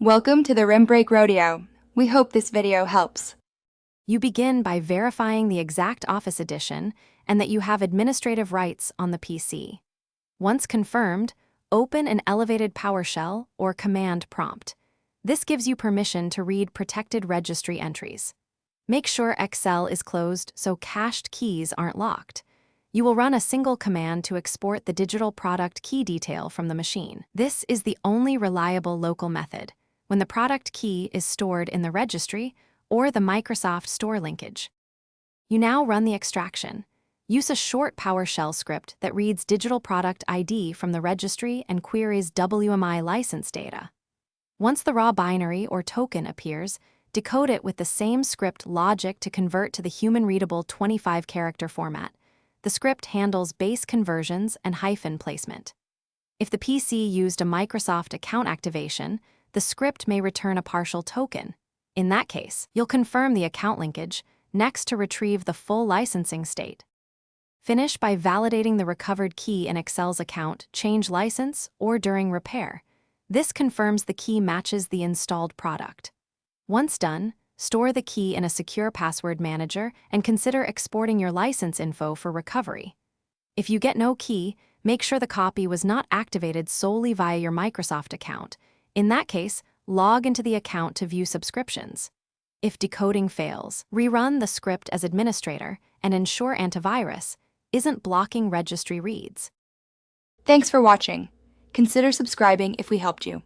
Welcome to the Rim Break Rodeo. We hope this video helps. You begin by verifying the exact Office edition and that you have administrative rights on the PC. Once confirmed, open an elevated PowerShell or command prompt. This gives you permission to read protected registry entries. Make sure Excel is closed so cached keys aren't locked. You will run a single command to export the digital product key detail from the machine. This is the only reliable local method, when the product key is stored in the registry or the Microsoft Store linkage. You now run the extraction. Use a short PowerShell script that reads digital product ID from the registry and queries WMI license data. Once the raw binary or token appears, decode it with the same script logic to convert to the human-readable 25-character format. The script handles base conversions and hyphen placement. If the PC used a Microsoft account activation, the script may return a partial token. In that case, you'll confirm the account linkage, next to retrieve the full licensing state. Finish by validating the recovered key in Excel's account, change license, or during repair. This confirms the key matches the installed product. Once done, store the key in a secure password manager and consider exporting your license info for recovery. If you get no key, make sure the copy was not activated solely via your Microsoft account. In that case, log into the account to view subscriptions. If decoding fails, rerun the script as administrator and ensure antivirus isn't blocking registry reads. Thanks for watching. Consider subscribing if we helped you.